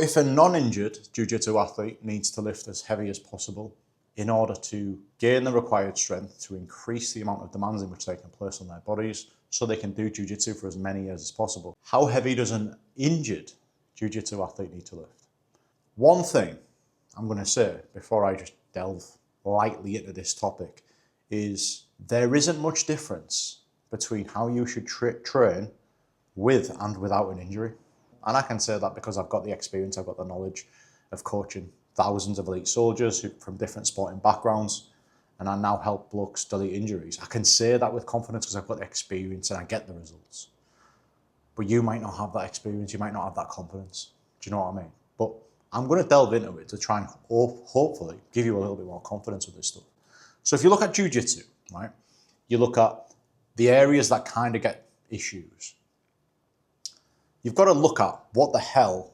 If a non-injured jiu-jitsu athlete needs to lift as heavy as possible in order to gain the required strength to increase the amount of demands in which they can place on their bodies so they can do jiu-jitsu for as many years as possible, how heavy does an injured jiu-jitsu athlete need to lift? One thing I'm going to say before I just delve lightly into this topic is there isn't much difference between how you should train with and without an injury. And I can say that because I've got the experience, I've got the knowledge of coaching thousands of elite soldiers from different sporting backgrounds, and I now help blokes delete injuries. I can say that with confidence because I've got the experience and I get the results. But you might not have that experience, you might not have that confidence. Do you know what I mean? But I'm going to delve into it to try and hopefully give you a little bit more confidence with this stuff. So if you look at jiu-jitsu, right, you look at the areas that kind of get issues. You've got to look at what the hell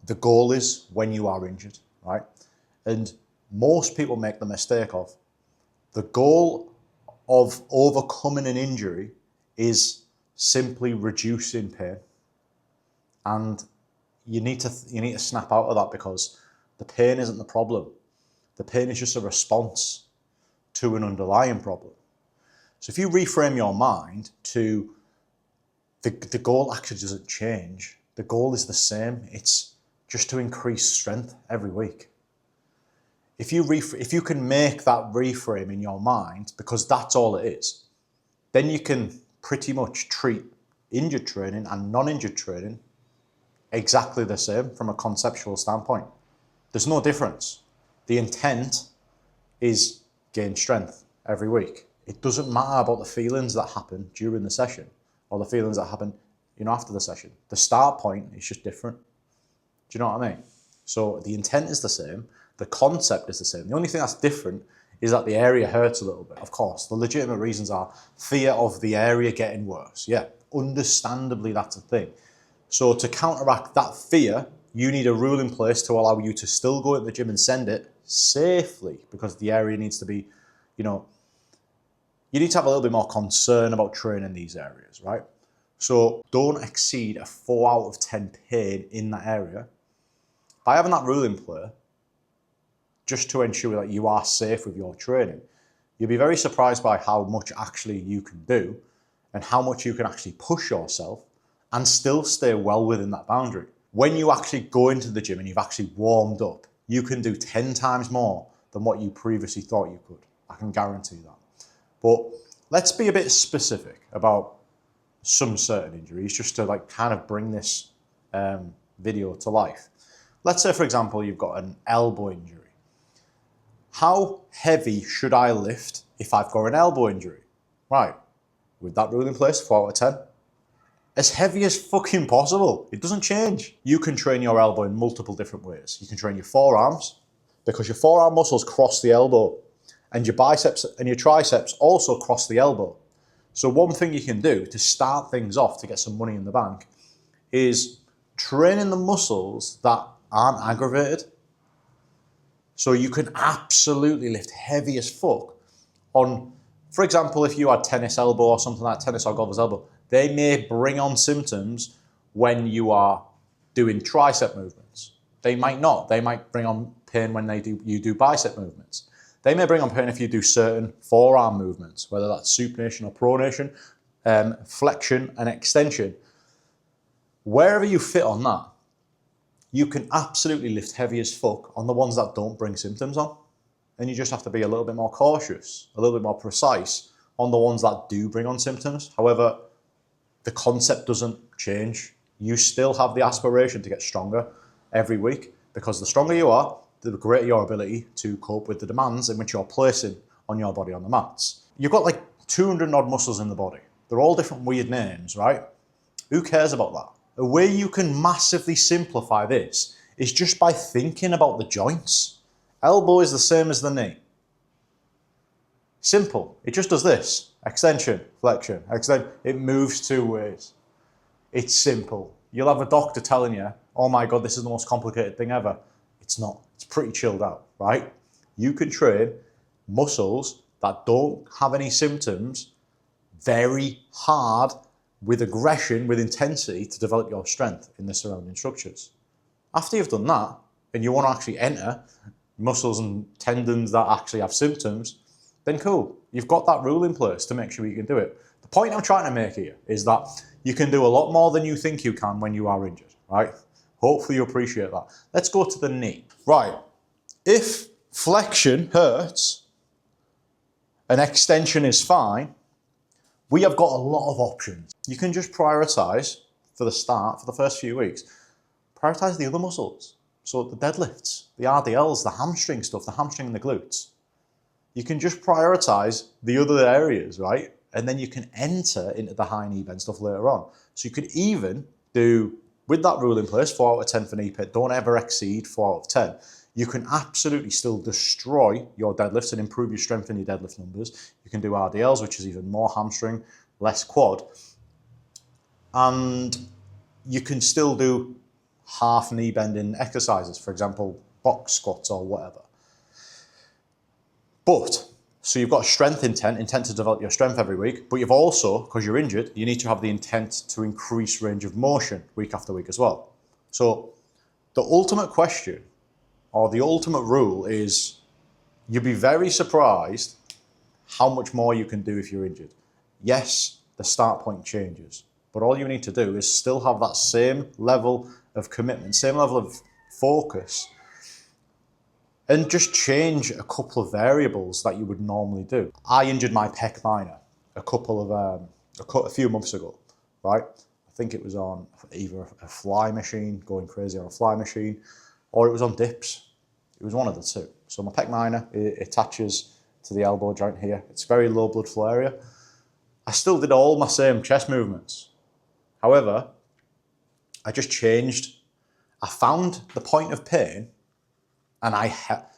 the goal is when you are injured, right? And most people make the mistake of the goal of overcoming an injury is simply reducing pain. And you need to snap out of that because the pain isn't the problem. The pain is just a response to an underlying problem. So if you reframe your mind to the goal actually doesn't change. The goal is the same. It's just to increase strength every week. If you can make that reframe in your mind, because that's all it is, then you can pretty much treat injured training and non-injured training exactly the same from a conceptual standpoint. There's no difference. The intent is gain strength every week. It doesn't matter about the feelings that happen during the session or the feelings that happen, after the session. The start point is just different. Do you know what I mean? So the intent is the same. The concept is the same. The only thing that's different is that the area hurts a little bit. Of course, the legitimate reasons are fear of the area getting worse. Yeah, understandably that's a thing. So to counteract that fear, you need a rule in place to allow you to still go at the gym and send it safely, because the area needs to be, you need to have a little bit more concern about training these areas, right? So don't exceed a 4 out of 10 pain in that area. By having that rule in play, just to ensure that you are safe with your training, you'll be very surprised by how much actually you can do and how much you can actually push yourself and still stay well within that boundary. When you actually go into the gym and you've actually warmed up, you can do 10 times more than what you previously thought you could. I can guarantee that. But let's be a bit specific about some certain injuries just to kind of bring this video to life. Let's say, for example, you've got an elbow injury. How heavy should I lift if I've got an elbow injury? Right, with that rule in place, 4 out of 10. As heavy as fucking possible. It doesn't change. You can train your elbow in multiple different ways. You can train your forearms because your forearm muscles cross the elbow, and your biceps and your triceps also cross the elbow. So one thing you can do to start things off to get some money in the bank is training the muscles that aren't aggravated. So you can absolutely lift heavy as fuck on, for example, if you had tennis elbow or something like tennis or golfer's elbow, they may bring on symptoms when you are doing tricep movements. They might not. They might bring on pain when you do bicep movements. They may bring on pain if you do certain forearm movements, whether that's supination or pronation, flexion and extension. Wherever you fit on that, you can absolutely lift heavy as fuck on the ones that don't bring symptoms on. And you just have to be a little bit more cautious, a little bit more precise on the ones that do bring on symptoms. However, the concept doesn't change. You still have the aspiration to get stronger every week, because the stronger you are, the greater your ability to cope with the demands in which you're placing on your body on the mats. You've got 200 odd muscles in the body. They're all different weird names, right? Who cares about that? The way you can massively simplify this is just by thinking about the joints. Elbow is the same as the knee. Simple. It just does this. Extension, flexion, extend. It moves 2 ways. It's simple. You'll have a doctor telling you, oh my God, this is the most complicated thing ever. It's not. It's pretty chilled out, right? You can train muscles that don't have any symptoms very hard with aggression, with intensity to develop your strength in the surrounding structures. After you've done that, and you want to actually enter muscles and tendons that actually have symptoms, then cool. You've got that rule in place to make sure you can do it. The point I'm trying to make here is that you can do a lot more than you think you can when you are injured, right? Hopefully you appreciate that. Let's go to the knee. Right, if flexion hurts and extension is fine, we have got a lot of options. You can just prioritize for the start, for the first few weeks, prioritize the other muscles. So the deadlifts, the RDLs, the hamstring stuff, the hamstring and the glutes. You can just prioritize the other areas, right? And then you can enter into the high knee bend stuff later on. So you could even do, with that rule in place, 4 out of 10 for knee pit, don't ever exceed 4 out of 10. You can absolutely still destroy your deadlifts and improve your strength in your deadlift numbers. You can do RDLs, which is even more hamstring, less quad. And you can still do half knee bending exercises, for example, box squats or whatever. But, so you've got a strength intent to develop your strength every week, but you've also, because you're injured, you need to have the intent to increase range of motion week after week as well. So the ultimate question, or the ultimate rule is, you'll be very surprised how much more you can do if you're injured. Yes, the start point changes, but all you need to do is still have that same level of commitment, same level of focus, and just change a couple of variables that you would normally do. I injured my pec minor a few months ago, right? I think it was on either a fly machine, going crazy on a fly machine, or it was on dips. It was one of the two. So my pec minor, it attaches to the elbow joint here. It's a very low blood flow area. I still did all my same chest movements. However, I just changed. I found the point of pain, and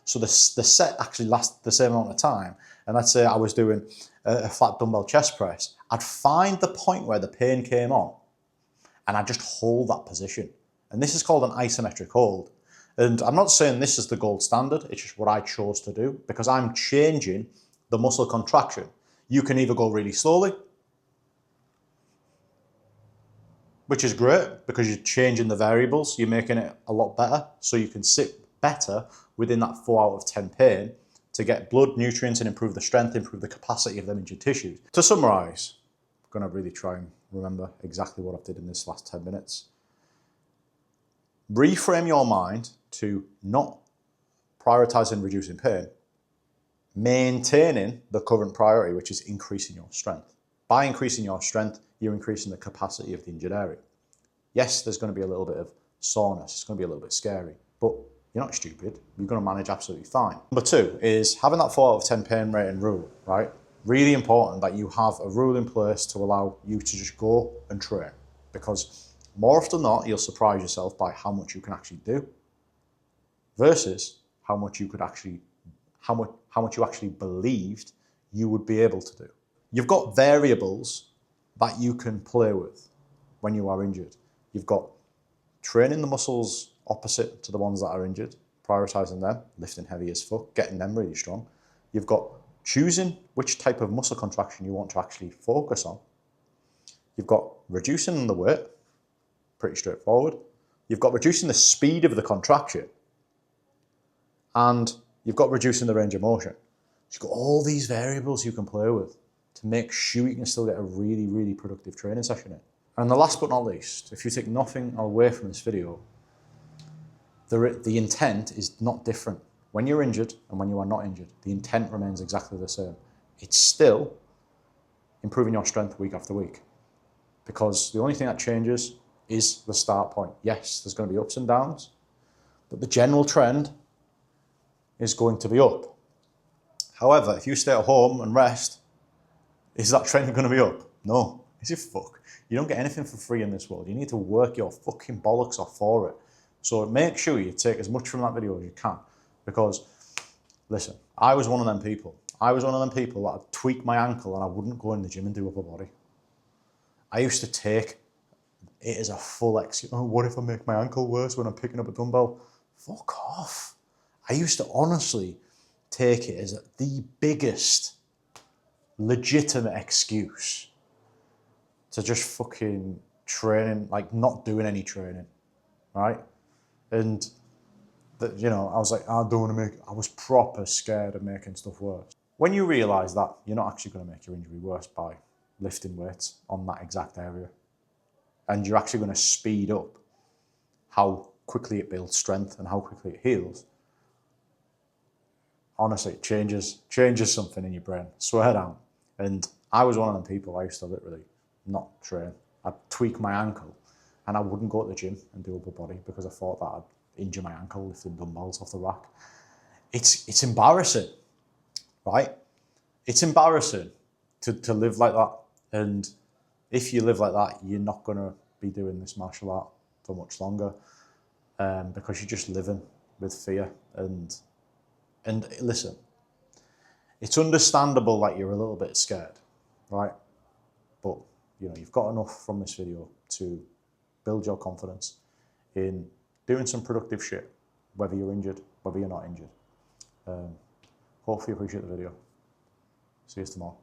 so the set actually lasted the same amount of time. And let's say I was doing a flat dumbbell chest press. I'd find the point where the pain came on, and I'd just hold that position. And this is called an isometric hold. And I'm not saying this is the gold standard, it's just what I chose to do because I'm changing the muscle contraction. You can either go really slowly, which is great because you're changing the variables, you're making it a lot better so you can sit better within that 4 out of 10 pain to get blood, nutrients and improve the strength, improve the capacity of them injured tissues. To summarise, I'm going to really try and remember exactly what I did in this last 10 minutes. Reframe your mind to not prioritising reducing pain, maintaining the current priority, which is increasing your strength. By increasing your strength, you're increasing the capacity of the injured area. Yes, there's going to be a little bit of soreness, it's going to be a little bit scary, but you're not stupid, you're going to manage absolutely fine. Number 2 is having that 4 out of 10 pain rating rule, right? Really important that you have a rule in place to allow you to just go and train, because more often than not, you'll surprise yourself by how much you can actually do versus how much you actually believed you would be able to do. You've got variables that you can play with when you are injured. You've got training the muscles opposite to the ones that are injured, prioritizing them, lifting heavy as fuck, getting them really strong. You've got choosing which type of muscle contraction you want to actually focus on. You've got reducing the weight, pretty straightforward. You've got reducing the speed of the contraction, and you've got reducing the range of motion. So you've got all these variables you can play with to make sure you can still get a really, really productive training session in. And the last but not least, if you take nothing away from this video, the intent is not different. When you're injured and when you are not injured, the intent remains exactly the same. It's still improving your strength week after week, because the only thing that changes is the start point. Yes, there's going to be ups and downs, but the general trend is going to be up. However, if you stay at home and rest, is that trend going to be up? No. Is it fuck? You don't get anything for free in this world. You need to work your fucking bollocks off for it. So make sure you take as much from that video as you can, because, listen, I was one of them people. I was one of them people that I'd tweak my ankle and I wouldn't go in the gym and do upper body. I used to take it as a full excuse. Oh, what if I make my ankle worse when I'm picking up a dumbbell? Fuck off. I used to honestly take it as the biggest legitimate excuse to just fucking training, like not doing any training, right? And that, you know, I was like, I don't want to I was proper scared of making stuff worse. When you realise that you're not actually going to make your injury worse by lifting weights on that exact area, and you're actually going to speed up how quickly it builds strength and how quickly it heals, honestly, it changes something in your brain. Swear down. And I was one of them people, I used to literally not train. I'd tweak my ankle and I wouldn't go to the gym and do upper body because I thought that I'd injure my ankle lifting dumbbells off the rack. It's embarrassing, right? It's embarrassing to live like that. And if you live like that, you're not going to be doing this martial art for much longer, because you're just living with fear. And listen, it's understandable that you're a little bit scared, right? But you know, you've got enough from this video to build your confidence in doing some productive shit, whether you're injured, whether you're not injured. Hopefully you appreciate the video. See you tomorrow.